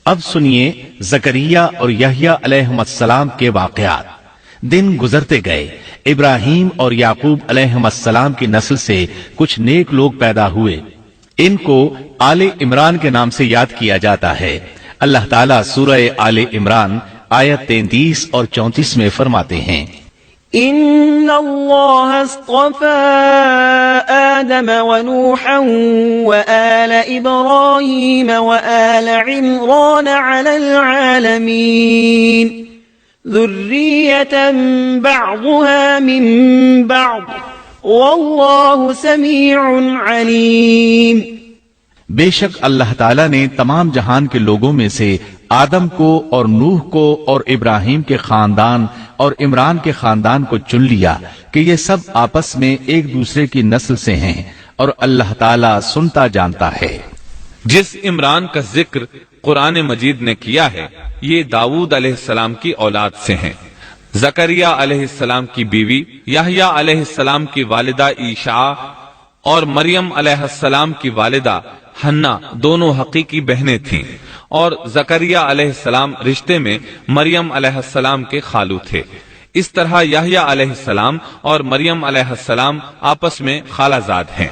اب سنیے زکریا اور یحییٰ علیہم السلام کے واقعات۔ دن گزرتے گئے، ابراہیم اور یعقوب علیہم السلام کی نسل سے کچھ نیک لوگ پیدا ہوئے۔ ان کو آل عمران کے نام سے یاد کیا جاتا ہے۔ اللہ تعالیٰ سورہ آل عمران آیت 33 اور 34 میں فرماتے ہیں، ان اللہ اصطفى آدم ونوحا وآل ابراہیم وآل عمران على العالمین ذریة بعضها من بعض واللہ سمیع علیم۔ بے شک اللہ تعالیٰ نے تمام جہان کے لوگوں میں سے آدم کو اور نوح کو اور ابراہیم کے خاندان اور عمران کے خاندان کو چن لیا کہ یہ سب آپس میں ایک دوسرے کی نسل سے ہیں، اور اللہ تعالیٰ سنتا جانتا ہے۔ جس عمران کا ذکر قرآن مجید نے کیا ہے یہ داؤد علیہ السلام کی اولاد سے ہیں۔ زکریا علیہ السلام کی بیوی یحییٰ علیہ السلام کی والدہ عیشا اور مریم علیہ السلام کی والدہ حنا دونوں حقیقی بہنیں تھیں، اور زکریا علیہ السلام رشتے میں مریم علیہ السلام کے خالو تھے۔ اس طرح یحییٰ علیہ السلام اور مریم علیہ السلام آپس میں خالہ زاد ہیں۔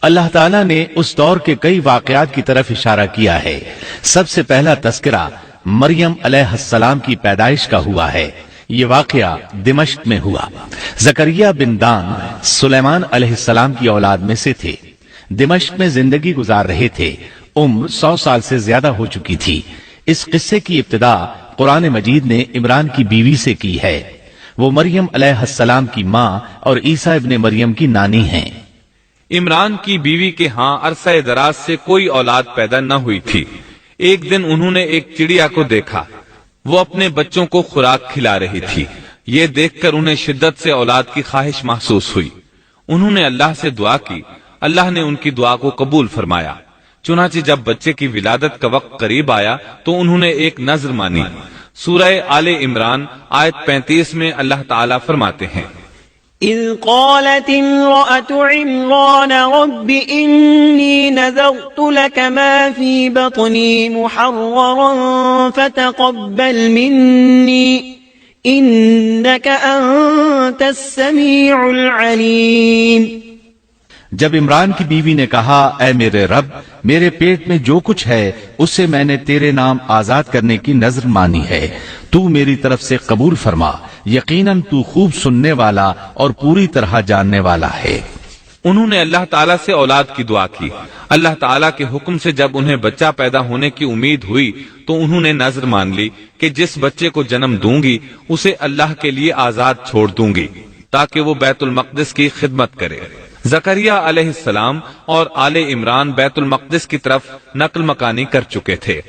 اللہ تعالیٰ نے اس دور کے کئی واقعات کی طرف اشارہ کیا ہے۔ سب سے پہلا تذکرہ مریم علیہ السلام کی پیدائش کا ہوا ہے۔ یہ واقعہ دمشق میں ہوا۔ زکریا بن دان سلیمان علیہ السلام کی اولاد میں سے تھے۔ دمشق میں زندگی گزار رہے تھے۔ عمر 100 سال سے زیادہ ہو چکی تھی۔ اس قصے کی ابتدا قرآن مجید نے عمران کی بیوی سے کی ہے۔ وہ مریم علیہ السلام کی ماں اور عیسیٰ ابن مریم کی نانی ہیں۔ عمران کی بیوی کے ہاں عرصہ دراز سے کوئی اولاد پیدا نہ ہوئی تھی۔ ایک دن انہوں نے ایک چڑیا کو دیکھا، وہ اپنے بچوں کو خوراک کھلا رہی تھی۔ یہ دیکھ کر انہیں شدت سے اولاد کی خواہش محسوس ہوئی۔ انہوں نے اللہ سے دعا کی، اللہ نے ان کی دعا کو قبول فرمایا۔ چنانچہ جب بچے کی ولادت کا وقت قریب آیا تو انہوں نے ایک نذر مانی۔ سورہ آل عمران آیت 35 میں اللہ تعالیٰ فرماتے ہیں، اذ قالت امرأة عمران رب انی نذرت لك ما في بطنی محررا فتقبل منی انك انت السمیع العلیم۔ جب عمران کی بیوی نے کہا، اے میرے رب، میرے پیٹ میں جو کچھ ہے اسے میں نے تیرے نام آزاد کرنے کی نذر مانی ہے، تو میری طرف سے قبول فرما، یقیناً تو خوب سننے والا اور پوری طرح جاننے والا ہے۔ انہوں نے اللہ تعالیٰ سے اولاد کی دعا کی۔ اللہ تعالیٰ کے حکم سے جب انہیں بچہ پیدا ہونے کی امید ہوئی تو انہوں نے نذر مان لی کہ جس بچے کو جنم دوں گی اسے اللہ کے لیے آزاد چھوڑ دوں گی تاکہ وہ بیت المقدس کی خدمت کرے۔ زکریا علیہ السلام اور آل عمران بیت المقدس کی طرف نقل مکانی کر چکے تھے۔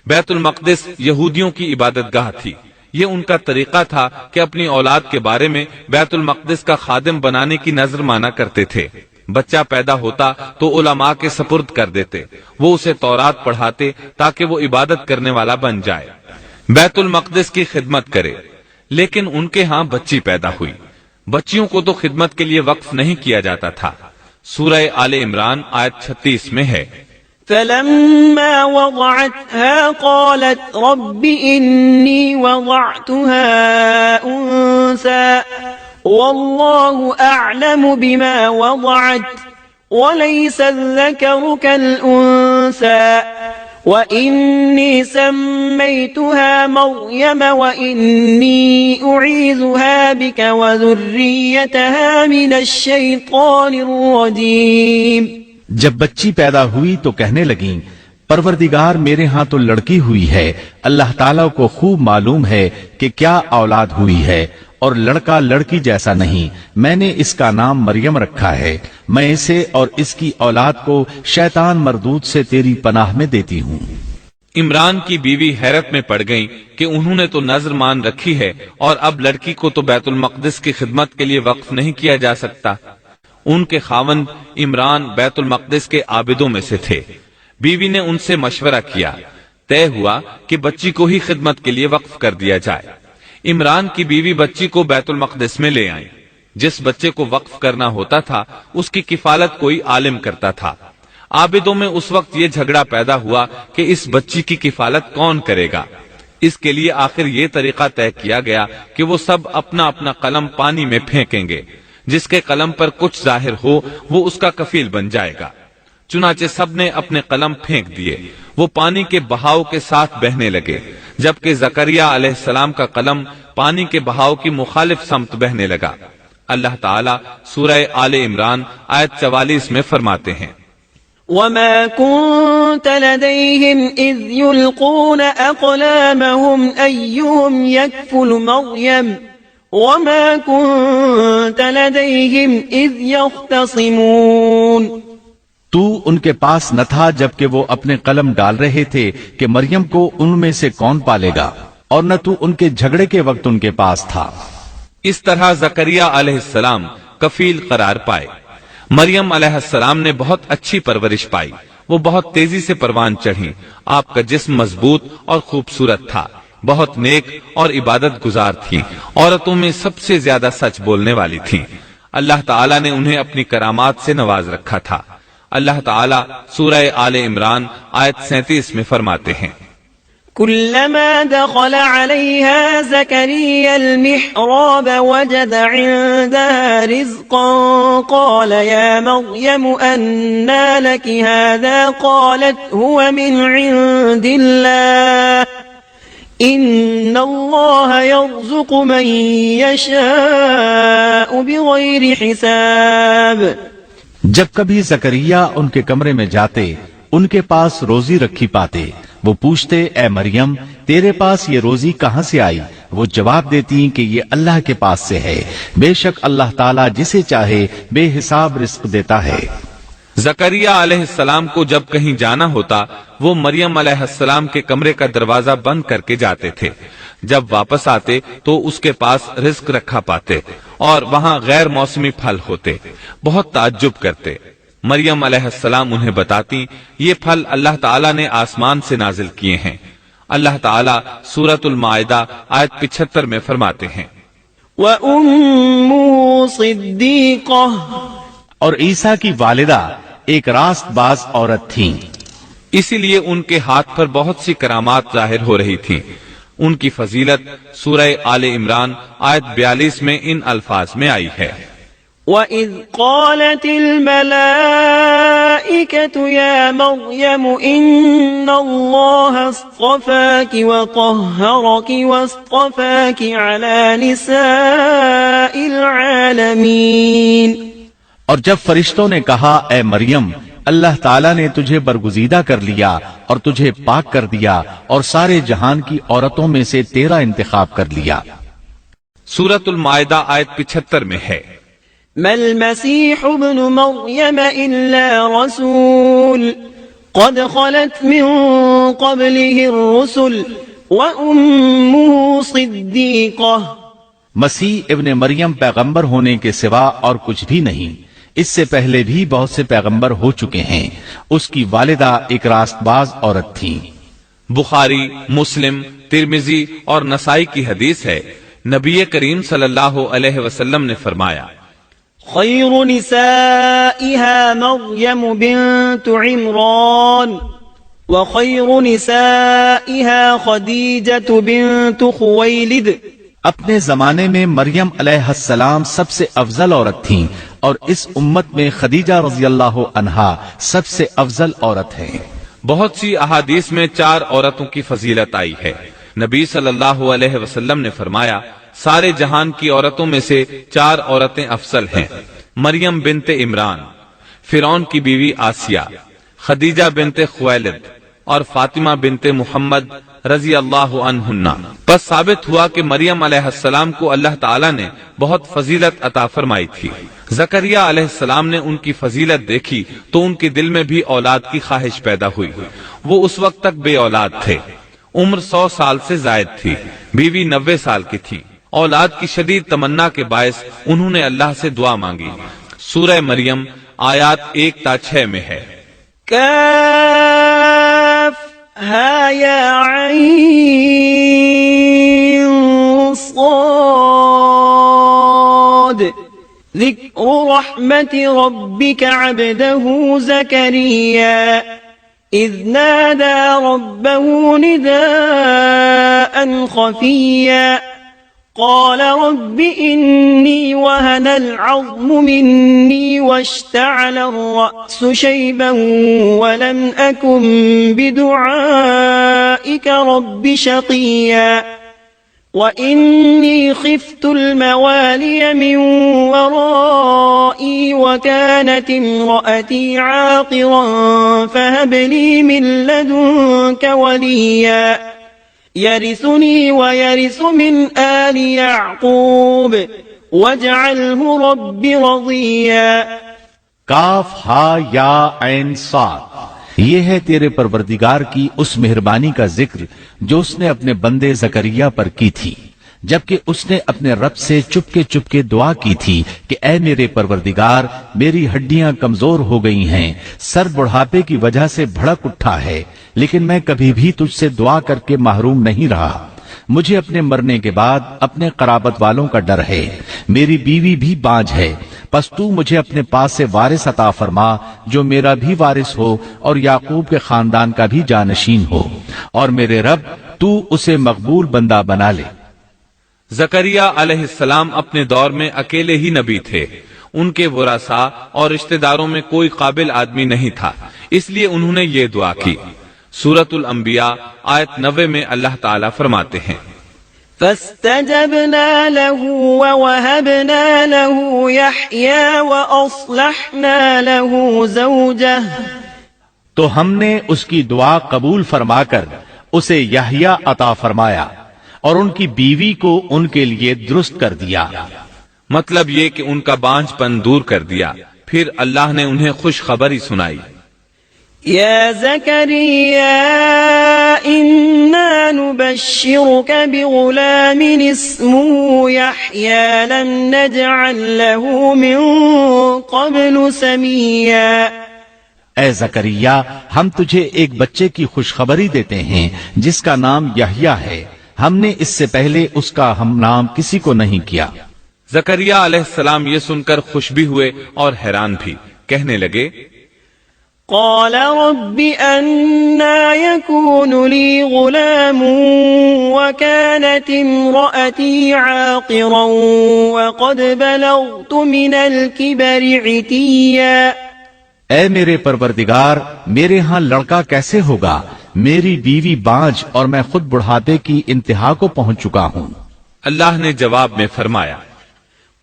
بیت المقدس یہودیوں کی عبادت گاہ تھی۔ یہ ان کا طریقہ تھا کہ اپنی اولاد کے بارے میں بیت المقدس کا خادم بنانے کی نذر مانا کرتے تھے۔ بچہ پیدا ہوتا تو علماء کے سپرد کر دیتے، وہ اسے تورات پڑھاتے تاکہ وہ عبادت کرنے والا بن جائے، بیت المقدس کی خدمت کرے۔ لیکن ان کے ہاں بچی پیدا ہوئی۔ بچیوں کو تو خدمت کے لیے وقف نہیں کیا جاتا تھا۔ سورہ آل عمران آیت 36 میں ہے، فلما وضعتها قالت رب إني وضعتها أنثى والله أعلم بما وضعت وليس الذكر كالأنثى وإني سميتها مريم وإني أعيذها بك وذريتها من الشيطان الرجيم۔ جب بچی پیدا ہوئی تو کہنے لگیں، پروردگار میرے ہاں تو لڑکی ہوئی ہے، اللہ تعالیٰ کو خوب معلوم ہے کہ کیا اولاد ہوئی ہے، اور لڑکا لڑکی جیسا نہیں، میں نے اس کا نام مریم رکھا ہے، میں اسے اور اس کی اولاد کو شیطان مردود سے تیری پناہ میں دیتی ہوں۔ عمران کی بیوی حیرت میں پڑ گئیں کہ انہوں نے تو نذر مان رکھی ہے اور اب لڑکی کو تو بیت المقدس کی خدمت کے لیے وقف نہیں کیا جا سکتا۔ ان کے خاوند عمران بیت المقدس کے عابدوں میں سے تھے۔ بیوی نے ان سے مشورہ کیا، طے ہوا کہ بچی کو ہی خدمت کے لیے وقف کر دیا جائے۔ عمران کی بیوی بچی کو بیت المقدس میں لے آئیں۔ جس بچے کو وقف کرنا ہوتا تھا اس کی کفالت کوئی عالم کرتا تھا۔ عابدوں میں اس وقت یہ جھگڑا پیدا ہوا کہ اس بچی کی کفالت کون کرے گا۔ اس کے لیے آخر یہ طریقہ طے کیا گیا کہ وہ سب اپنا اپنا قلم پانی میں پھینکیں گے، جس کے قلم پر کچھ ظاہر ہو وہ اس کا کفیل بن جائے گا۔ چنانچہ سب نے اپنے قلم پھینک دیے، وہ پانی کے بہاؤ کے ساتھ بہنے لگے، جبکہ زکریا علیہ السلام کا قلم پانی کے بہاؤ کی مخالف سمت بہنے لگا۔ اللہ تعالیٰ سورہ آل عمران آیت 44 میں فرماتے ہیں، وما كنت لديهم إذ يلقون أقلامهم أيهم يكفل مريم وما كنت لديهم إذ يختصمون۔ تو ان کے پاس نہ تھا جبکہ وہ اپنے قلم ڈال رہے تھے کہ مریم کو ان میں سے کون پالے گا، اور نہ تو ان کے جھگڑے کے وقت ان کے پاس تھا۔ اس طرح زکریا علیہ السلام کفیل قرار پائے۔ مریم علیہ السلام نے بہت اچھی پرورش پائی، وہ بہت تیزی سے پروان چڑھی۔ آپ کا جسم مضبوط اور خوبصورت تھا، بہت نیک اور عبادت گزار تھی، عورتوں میں سب سے زیادہ سچ بولنے والی تھی۔ اللہ تعالیٰ نے انہیں اپنی کرامات سے نواز رکھا تھا۔ اللہ تعالیٰ سورہ آل عمران آیت 37 میں فرماتے ہیں، كلما دخل عليها زكريا المحراب وجد عندها رزقا قال يا مريم أنى لك هذا قالت هو من عند الله إن الله يرزق من يشاء بغير حساب۔ جب کبھی زکریا ان کے کمرے میں جاتے ان کے پاس روزی رکھی پاتے، وہ پوچھتے اے مریم تیرے پاس یہ روزی کہاں سے آئی؟ وہ جواب دیتی کہ یہ اللہ کے پاس سے ہے، بے شک اللہ تعالیٰ جسے چاہے بے حساب رزق دیتا ہے۔ زکریا علیہ السلام کو جب کہیں جانا ہوتا وہ مریم علیہ السلام کے کمرے کا دروازہ بند کر کے جاتے تھے۔ جب واپس آتے تو اس کے پاس رزق رکھا پاتے اور وہاں غیر موسمی پھل ہوتے۔ بہت تعجب کرتے۔ مریم علیہ السلام انہیں بتاتی یہ پھل اللہ تعالیٰ نے آسمان سے نازل کیے ہیں۔ اللہ تعالیٰ سورۃ المائدہ آیت 75 میں فرماتے ہیں، وَأُمُّهُ صِدِّيقَةٌ، اور عیسیٰ کی والدہ ایک راست باز عورت تھیں، اسی لیے ان کے ہاتھ پر بہت سی کرامات ظاہر ہو رہی تھی۔ ان کی فضیلت سورہ آل عمران آیت 42 میں ان الفاظ میں آئی ہے، وَإِذْ قَالَتِ الْمَلَائِكَةُ يَا مَرْيَمُ إِنَّ اللَّهَ اصْطَفَاكِ وَطَهَّرَكِ وَاصْطَفَاكِ عَلَى نِسَاءِ الْعَالَمِينَ۔ اور جب فرشتوں نے کہا اے مریم اللہ تعالیٰ نے تجھے برگزیدہ کر لیا اور تجھے پاک کر دیا اور سارے جہان کی عورتوں میں سے تیرا انتخاب کر لیا۔ سورۃ المائدہ آیت 75 میں ہے، ما المسيح ابن مريم إلا رسول قد خلت من قبله الرسل وأمه صديقة۔ مسیح ابن مریم پیغمبر ہونے کے سوا اور کچھ بھی نہیں، اس سے پہلے بھی بہت سے پیغمبر ہو چکے ہیں، اس کی والدہ ایک راست باز عورت تھی۔ بخاری، مسلم، ترمذی اور نسائی کی حدیث ہے، نبی کریم صلی اللہ علیہ وسلم نے فرمایا، خیر نسائها مریم بنت عمران وخیر نسائها خدیجة بنت خویلد۔ اپنے زمانے میں مریم علیہ السلام سب سے افضل عورت تھیں اور اس امت میں خدیجہ رضی اللہ عنہا سب سے افضل عورت ہیں۔ بہت سی احادیث میں 4 عورتوں کی فضیلت آئی ہے۔ نبی صلی اللہ علیہ وسلم نے فرمایا، سارے جہان کی عورتوں میں سے 4 عورتیں افضل ہیں، مریم بنت عمران، فرعون کی بیوی آسیہ، خدیجہ بنت خویلد اور فاطمہ بنت محمد رضی اللہ عنہن۔ بس ثابت ہوا کہ مریم علیہ السلام کو اللہ تعالیٰ نے بہت فضیلت عطا فرمائی تھی۔ زکریا علیہ السلام نے ان کی فضیلت دیکھی تو ان کے دل میں بھی اولاد کی خواہش پیدا ہوئی۔ وہ اس وقت تک بے اولاد تھے، عمر 100 سال سے زائد تھی، بیوی 90 سال کی تھی۔ اولاد کی شدید تمنا کے باعث انہوں نے اللہ سے دعا مانگی۔ سورہ مریم آیات 1 تا 6 میں ہے، کاف ہا یا عین صاد ذكر رحمة ربك عبده زكريا إذ نادى ربه نداء خفيا قال رب إني وهن العظم مني واشتعل الرأس شيبا ولم أكن بدعائك رب شقيا وإني خفت الموالي من ورائي وكانت امرأتي عاقرا فهب لي من لدنك وليا يرثني ويرث من آل يعقوب واجعله رب رضيا کاف ہا یا عین صاد، یہ ہے تیرے پروردگار کی اس مہربانی کا ذکر جو اس نے اپنے بندے زکریہ پر کی تھی، جبکہ اس نے اپنے رب سے چپکے دعا کی تھی کہ اے میرے پروردگار، میری ہڈیاں کمزور ہو گئی ہیں، سر بڑھاپے کی وجہ سے بھڑک اٹھا ہے، لیکن میں کبھی بھی تجھ سے دعا کر کے محروم نہیں رہا۔ مجھے اپنے مرنے کے بعد اپنے قرابت والوں کا ڈر ہے، میری بیوی بھی بانجھ ہے، پس تو مجھے اپنے پاس سے وارث عطا فرما جو میرا بھی وارث ہو اور یعقوب کے خاندان کا بھی جانشین ہو، اور میرے رب تو اسے مقبول بندہ بنا لے۔ زکریا علیہ السلام اپنے دور میں اکیلے ہی نبی تھے، ان کے ورثاء اور رشتہ داروں میں کوئی قابل آدمی نہیں تھا، اس لیے انہوں نے یہ دعا کی۔ سورۃ الانبیاء آیت 90 میں اللہ تعالیٰ فرماتے ہیں فاستجبنا له ووهبنا له يحيى وأصلحنا له زوجه، تو ہم نے اس کی دعا قبول فرما کر اسے یحییٰ عطا فرمایا اور ان کی بیوی کو ان کے لیے درست کر دیا۔ مطلب یہ کہ ان کا بانجھ پن دور کر دیا، پھر اللہ نے انہیں خوشخبری سنائی۔ يا زكريا إنا نبشرك بغلام اسمه يحيى لم نجعل له من قبل سميا۔ اے زکریا، ہم تجھے ایک بچے کی خوشخبری دیتے ہیں جس کا نام یحییٰ ہے، ہم نے اس سے پہلے اس کا ہم نام کسی کو نہیں کیا۔ زکریا علیہ السلام یہ سن کر خوش بھی ہوئے اور حیران بھی، کہنے لگے قال رب أنا يكون لي غلام وكانت امرأتي عاقرا وقد بلغت من الكبر عتيا۔ اے میرے پروردگار، میرے ہاں لڑکا کیسے ہوگا؟ میری بیوی بانجھ اور میں خود بڑھاپے کی انتہا کو پہنچ چکا ہوں۔ اللہ نے جواب میں فرمایا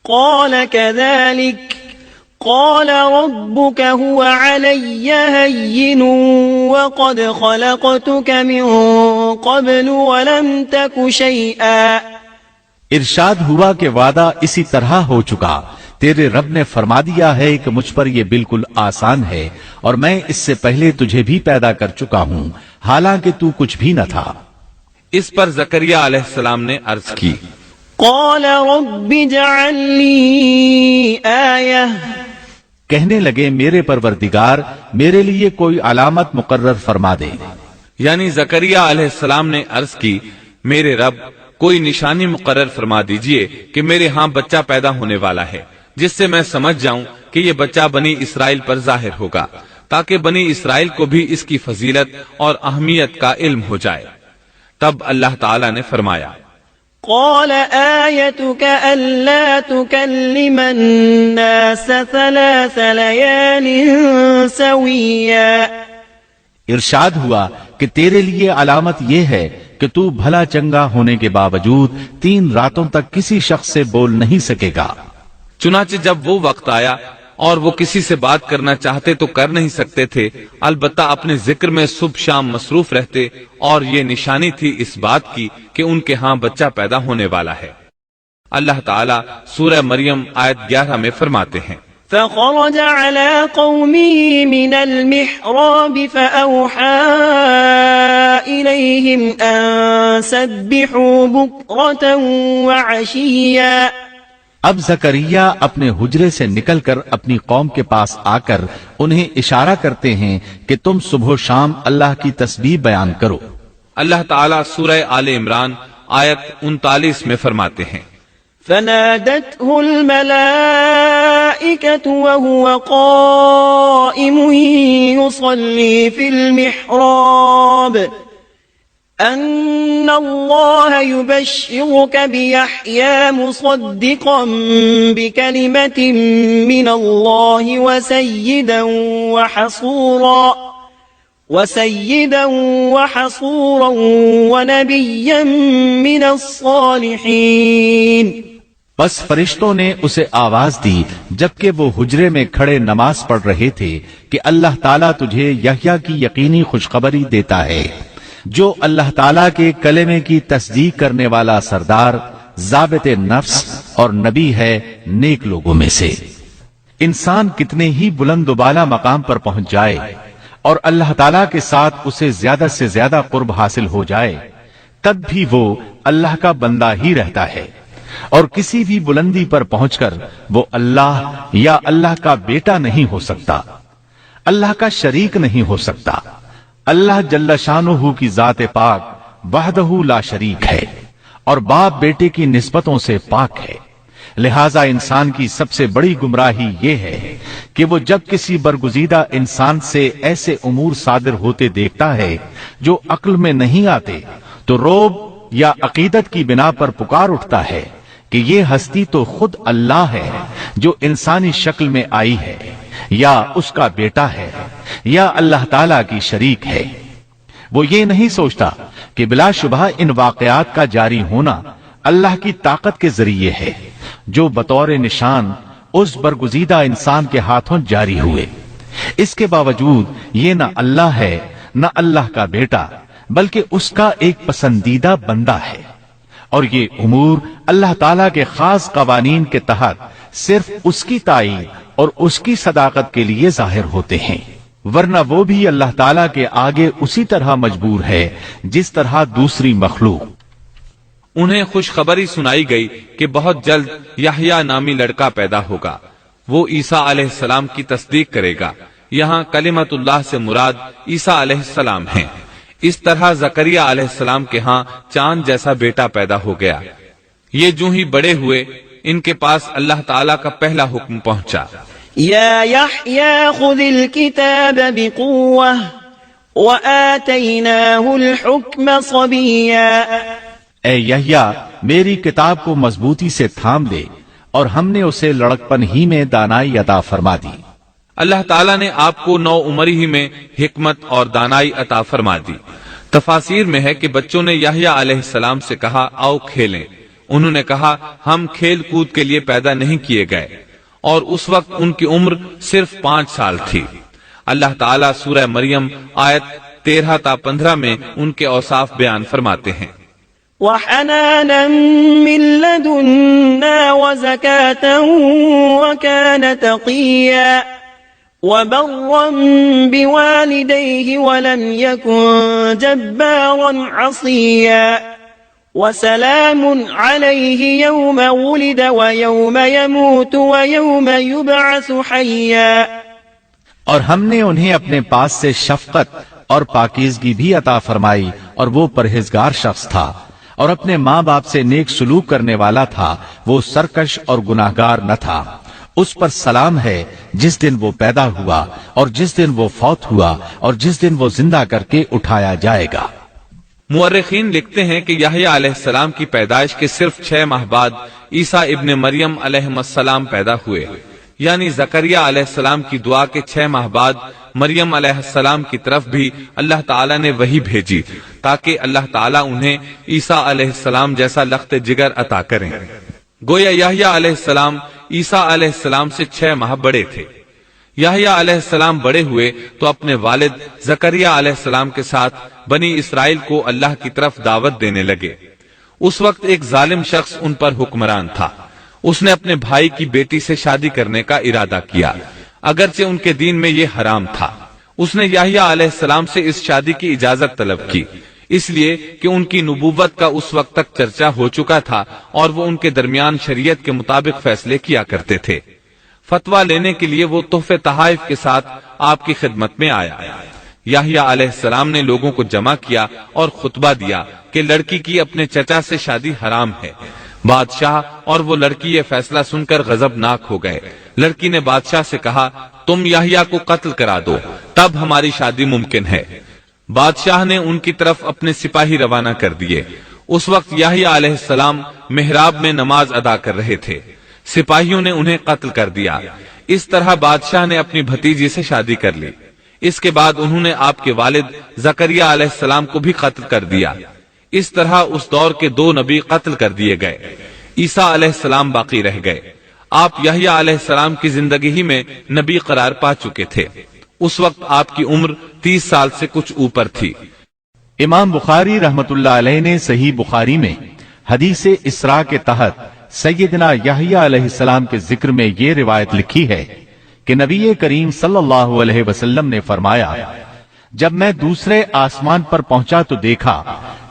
قال كذلك قال ربك هو علي هين وقد خلقتك من قبل ولم تك شيئا۔ ارشاد ہوا کہ وعدہ اسی طرح ہو چکا، تیرے رب نے فرما دیا ہے کہ مجھ پر یہ بالکل آسان ہے اور میں اس سے پہلے تجھے بھی پیدا کر چکا ہوں، حالانکہ تو کچھ بھی نہ تھا۔ اس پر زکریا علیہ السلام نے عرض کی قال رب اجعل لي آیہ، کہنے لگے میرے پروردگار، میرے لیے کوئی علامت مقرر فرما دے۔ یعنی زکریا علیہ السلام نے عرض کی میرے رب کوئی نشانی مقرر فرما دیجئے کہ میرے ہاں بچہ پیدا ہونے والا ہے، جس سے میں سمجھ جاؤں کہ یہ بچہ بنی اسرائیل پر ظاہر ہوگا، تاکہ بنی اسرائیل کو بھی اس کی فضیلت اور اہمیت کا علم ہو جائے۔ تب اللہ تعالیٰ نے فرمایا قال آيتك ألا تكلم الناس 3 ليال سويا۔ ارشاد ہوا کہ تیرے لیے علامت یہ ہے کہ تو بھلا چنگا ہونے کے باوجود 3 راتوں تک کسی شخص سے بول نہیں سکے گا۔ چنانچہ جب وہ وقت آیا اور وہ کسی سے بات کرنا چاہتے تو کر نہیں سکتے تھے، البتہ اپنے ذکر میں صبح شام مصروف رہتے، اور یہ نشانی تھی اس بات کی کہ ان کے ہاں بچہ پیدا ہونے والا ہے۔ اللہ تعالیٰ سورہ مریم آیت 11 میں فرماتے ہیں فخرج على قومه من المحراب فأوحى إليهم أن سبحوا بكرة وعشيا۔ اب زکریا اپنے حجرے سے نکل کر اپنی قوم کے پاس آ کر انہیں اشارہ کرتے ہیں کہ تم صبح و شام اللہ کی تسبیح بیان کرو۔ اللہ تعالیٰ سورہ آل عمران آیت 39 میں فرماتے ہیں فنادته الملائكة وهو قائم يصلي في المحراب أن الله يبشرك بيحيى مصدقا بكلمة من الله وسيدا وحصورا ونبيا من الصالحين. بس فرشتوں نے اسے آواز دی جبکہ وہ حجرے میں کھڑے نماز پڑھ رہے تھے کہ اللہ تعالیٰ تجھے یحییٰ کی یقینی خوشخبری دیتا ہے جو اللہ تعالیٰ کے کلمے کی تصدیق کرنے والا سردار، ضابط نفس اور نبی ہے نیک لوگوں میں سے. انسان کتنے ہی بلند و بالا مقام پر پہنچ جائے اور اللہ تعالیٰ کے ساتھ اسے زیادہ سے زیادہ قرب حاصل ہو جائے تب بھی وہ اللہ کا بندہ ہی رہتا ہے، اور کسی بھی بلندی پر پہنچ کر وہ اللہ یا اللہ کا بیٹا نہیں ہو سکتا، اللہ کا شریک نہیں ہو سکتا. اللہ جل شانہ کی ذات پاک وحدہ لا شریک ہے اور باپ بیٹے کی نسبتوں سے پاک ہے. لہذا انسان کی سب سے بڑی گمراہی یہ ہے کہ وہ جب کسی برگزیدہ انسان سے ایسے امور صادر ہوتے دیکھتا ہے جو عقل میں نہیں آتے تو رعب یا عقیدت کی بنا پر پکار اٹھتا ہے کہ یہ ہستی تو خود اللہ ہے جو انسانی شکل میں آئی ہے، یا اس کا بیٹا ہے، یا اللہ تعالیٰ کی شریک ہے. وہ یہ نہیں سوچتا کہ بلا شبہ ان واقعات کا جاری ہونا اللہ کی طاقت کے ذریعے ہے جو بطور نشان اس برگزیدہ انسان کے ہاتھوں جاری ہوئے. اس کے باوجود یہ نہ اللہ ہے نہ اللہ کا بیٹا بلکہ اس کا ایک پسندیدہ بندہ ہے، اور یہ امور اللہ تعالیٰ کے خاص قوانین کے تحت صرف اس کی تائید اور اس کی صداقت کے لیے ظاہر ہوتے ہیں، ورنہ وہ بھی اللہ تعالیٰ کے آگے اسی طرح مجبور ہے جس طرح دوسری مخلوق. انہیں خوشخبری سنائی گئی کہ بہت جلد یحییٰ نامی لڑکا پیدا ہوگا، وہ عیسیٰ علیہ السلام کی تصدیق کرے گا. یہاں کلمت اللہ سے مراد عیسیٰ علیہ السلام ہیں. اس طرح زکریا علیہ السلام کے ہاں چاند جیسا بیٹا پیدا ہو گیا. یہ جو ہی بڑے ہوئے ان کے پاس اللہ تعالیٰ کا پہلا حکم پہنچا، یا یحییٰ خذ الکتاب بقوة وآتیناہ الحکم صبیا. اے یحییٰ میری کتاب کو مضبوطی سے تھام دے اور ہم نے اسے لڑکپن ہی میں دانائی عطا فرما دی. اللہ تعالیٰ نے آپ کو نو عمری ہی میں حکمت اور دانائی عطا فرما دی. تفاسیر میں ہے کہ بچوں نے یحییٰ علیہ السلام سے کہا آؤ کھیلیں. انہوں نے کہا ہم کھیل کود کے لیے پیدا نہیں کیے گئے، اور اس وقت ان کی عمر صرف 5 سال تھی. اللہ تعالیٰ سورہ مریم آیت 13 تا 15 میں ان کے اوصاف بیان فرماتے ہیں. وحنانا من لدنا وزكاة وكان تقيا وبرا بوالديه ولم يكن جبارا عصيا وسلام عليه يوم ولد ويوم يموت ويوم يبعث حيا. اور ہم نے انہیں اپنے پاس سے شفقت اور پاکیزگی بھی عطا فرمائی، اور وہ پرہیزگار شخص تھا اور اپنے ماں باپ سے نیک سلوک کرنے والا تھا. وہ سرکش اور گناہگار نہ تھا. اس پر سلام ہے جس دن وہ پیدا ہوا اور جس دن وہ فوت ہوا اور جس دن وہ زندہ کر کے اٹھایا جائے گا. مورخین لکھتے ہیں کہ یحییٰ علیہ السلام کی پیدائش کے صرف 6 ماہ بعد عیسیٰ ابن مریم علیہ السلام پیدا ہوئے، یعنی زکریا علیہ السلام کی دعا کے 6 ماہ بعد مریم علیہ السلام کی طرف بھی اللہ تعالیٰ نے وحی بھیجی تاکہ اللہ تعالیٰ انہیں عیسیٰ علیہ السلام جیسا لخت جگر عطا کریں. گویا یحییٰ علیہ السلام عیسیٰ علیہ السلام سے 6 ماہ بڑے تھے. یحییٰ علیہ السلام بڑے ہوئے تو اپنے والد زکریا علیہ السلام کے ساتھ بنی اسرائیل کو اللہ کی طرف دعوت دینے لگے. اس وقت ایک ظالم شخص ان پر حکمران تھا. اس نے اپنے بھائی کی بیٹی سے شادی کرنے کا ارادہ کیا، اگرچہ ان کے دین میں یہ حرام تھا. اس نے یحییٰ علیہ السلام سے اس شادی کی اجازت طلب کی، اس لیے کہ ان کی نبوت کا اس وقت تک چرچا ہو چکا تھا اور وہ ان کے درمیان شریعت کے مطابق فیصلے کیا کرتے تھے. فتویٰ لینے کے لیے وہ تحفے تحائف کے ساتھ آپ کی خدمت میں آیا. یحییٰ علیہ السلام نے لوگوں کو جمع کیا اور خطبہ دیا کہ لڑکی کی اپنے چچا سے شادی حرام ہے. بادشاہ اور وہ لڑکی یہ فیصلہ سن کر غضبناک ہو گئے۔ لڑکی نے بادشاہ سے کہا تم یحییٰ کو قتل کرا دو، تب ہماری شادی ممکن ہے۔ بادشاہ نے ان کی طرف اپنے سپاہی روانہ کر دیے۔ اس وقت یحییٰ علیہ السلام محراب میں نماز ادا کر رہے تھے۔ سپاہیوں نے انہیں قتل کر دیا۔ اس طرح بادشاہ نے اپنی بھتیجی سے شادی کر لی۔ اس کے بعد انہوں نے آپ کے والد زکریا علیہ السلام کو بھی قتل کر دیا۔ اس طرح اس دور کے 2 نبی قتل کر دیے گئے۔ عیسیٰ علیہ السلام باقی رہ گئے۔ آپ یحییٰ علیہ السلام کی زندگی ہی میں نبی قرار پا چکے تھے۔ اس وقت آپ کی عمر 30 سال سے کچھ اوپر تھی۔ امام بخاری رحمت اللہ علیہ نے صحیح بخاری میں حدیث اسراء کے تحت سیدنا یحییٰ علیہ السلام کے ذکر میں یہ روایت لکھی ہے کہ نبی کریم صلی اللہ علیہ وسلم نے فرمایا، جب میں دوسرے آسمان پر پہنچا تو دیکھا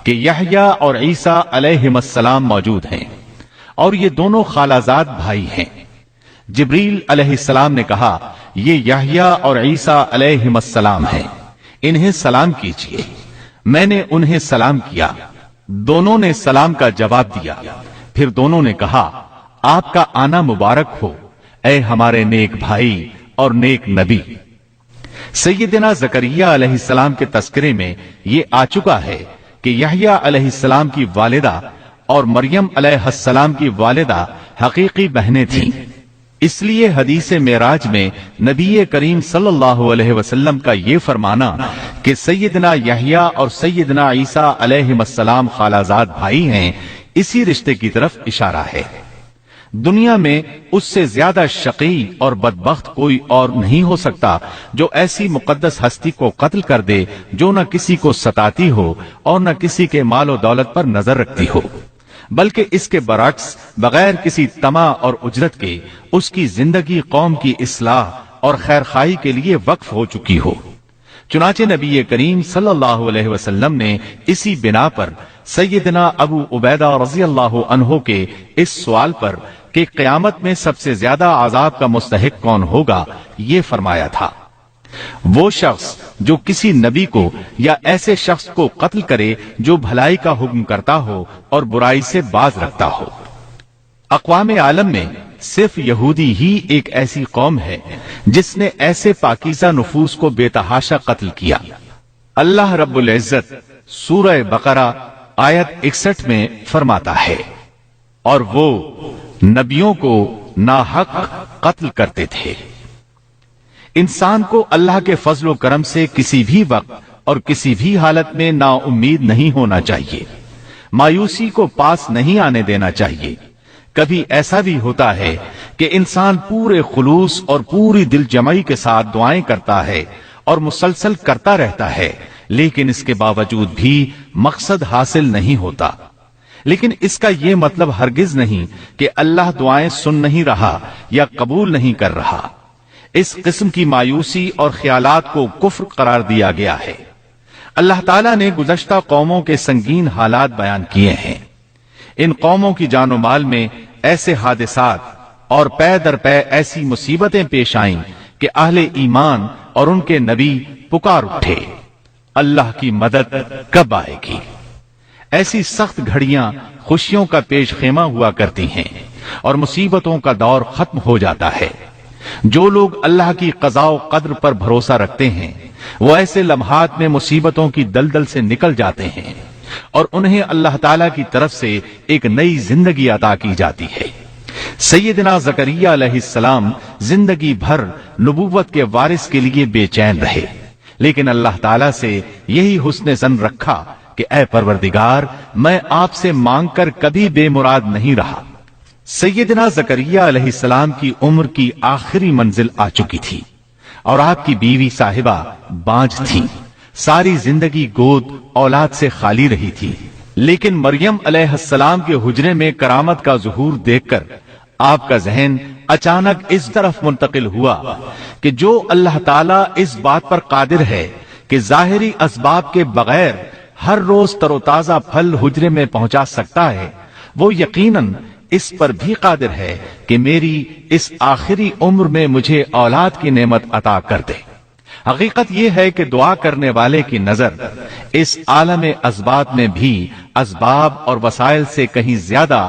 کہ یحییٰ اور عیسیٰ علیہم السلام موجود ہیں اور یہ دونوں خالہ زاد بھائی ہیں۔ جبریل علیہ السلام نے کہا یہ یحییٰ اور عیسیٰ علیہم السلام ہیں، انہیں سلام کیجیے۔ میں نے انہیں سلام کیا، دونوں نے سلام کا جواب دیا۔ پھر دونوں نے کہا آپ کا آنا مبارک ہو اے ہمارے نیک بھائی اور نیک نبی۔ سیدنا زکریا علیہ السلام کے تذکرے میں یہ آ چکا ہے کہ یحییٰ علیہ السلام کی والدہ اور مریم علیہ السلام کی والدہ حقیقی بہنیں تھیں۔ اس لیے حدیث معراج میں نبی کریم صلی اللہ علیہ وسلم کا یہ فرمانا کہ سیدنا یحییٰ اور سیدنا عیسیٰ علیہ السلام خالہ زاد بھائی ہیں، اسی رشتے کی طرف اشارہ ہے۔ دنیا میں اس سے زیادہ شقی اور بدبخت کوئی اور نہیں ہو سکتا جو ایسی مقدس ہستی کو قتل کر دے جو نہ کسی کو ستاتی ہو اور نہ کسی کے مال و دولت پر نظر رکھتی ہو، بلکہ اس کے برعکس بغیر کسی طمع اور اجرت کے اس کی زندگی قوم کی اصلاح اور خیرخواہی کے لیے وقف ہو چکی ہو۔ چنانچہ نبی کریم صلی اللہ علیہ وسلم نے اسی بنا پر سیدنا ابو عبیدہ رضی اللہ عنہ کے اس سوال پر کہ قیامت میں سب سے زیادہ عذاب کا مستحق کون ہوگا یہ فرمایا تھا، وہ شخص جو کسی نبی کو یا ایسے شخص کو قتل کرے جو بھلائی کا حکم کرتا ہو اور برائی سے باز رکھتا ہو۔ اقوام عالم میں صرف یہودی ہی ایک ایسی قوم ہے جس نے ایسے پاکیزہ نفوس کو بے تحاشا قتل کیا۔ اللہ رب العزت سورہ بقرہ آیت 61 میں فرماتا ہے، اور وہ نبیوں کو ناحق قتل کرتے تھے۔ انسان کو اللہ کے فضل و کرم سے کسی بھی وقت اور کسی بھی حالت میں نا امید نہیں ہونا چاہیے، مایوسی کو پاس نہیں آنے دینا چاہیے۔ کبھی ایسا بھی ہوتا ہے کہ انسان پورے خلوص اور پوری دل جمعی کے ساتھ دعائیں کرتا ہے اور مسلسل کرتا رہتا ہے، لیکن اس کے باوجود بھی مقصد حاصل نہیں ہوتا۔ لیکن اس کا یہ مطلب ہرگز نہیں کہ اللہ دعائیں سن نہیں رہا یا قبول نہیں کر رہا۔ اس قسم کی مایوسی اور خیالات کو کفر قرار دیا گیا ہے۔ اللہ تعالیٰ نے گزشتہ قوموں کے سنگین حالات بیان کیے ہیں۔ ان قوموں کی جان و مال میں ایسے حادثات اور پے در پے ایسی مصیبتیں پیش آئیں کہ اہل ایمان اور ان کے نبی پکار اٹھے، اللہ کی مدد کب آئے گی؟ ایسی سخت گھڑیاں خوشیوں کا پیش خیمہ ہوا کرتی ہیں اور مصیبتوں کا دور ختم ہو جاتا ہے۔ جو لوگ اللہ کی قضاء و قدر پر بھروسہ رکھتے ہیں وہ ایسے لمحات میں مصیبتوں کی دلدل سے نکل جاتے ہیں اور انہیں اللہ تعالیٰ کی طرف سے ایک نئی زندگی عطا کی جاتی ہے۔ سیدنا زکریا علیہ السلام زندگی بھر نبوت کے وارث کے لیے بے چین رہے، لیکن اللہ تعالیٰ سے یہی حسن ظن رکھا کہ اے پروردگار، میں آپ سے مانگ کر کبھی بے مراد نہیں رہا۔ سیدنا زکریا علیہ السلام کی عمر کی آخری منزل آ چکی تھی اور آپ کی بیوی صاحبہ بانجھ تھی۔ ساری زندگی گود اولاد سے خالی رہی تھی، لیکن مریم علیہ السلام کے حجرے میں کرامت کا ظہور دیکھ کر آپ کا ذہن اچانک اس طرف منتقل ہوا کہ جو اللہ تعالیٰ اس بات پر قادر ہے کہ ظاہری اسباب کے بغیر ہر روز تر و تازہ پھل حجرے میں پہنچا سکتا ہے، وہ یقیناً اس پر بھی قادر ہے کہ میری اس آخری عمر میں مجھے اولاد کی نعمت عطا کر دے۔ حقیقت یہ ہے کہ دعا کرنے والے کی نظر اس عالم اسباب میں بھی اسباب اور وسائل سے کہیں زیادہ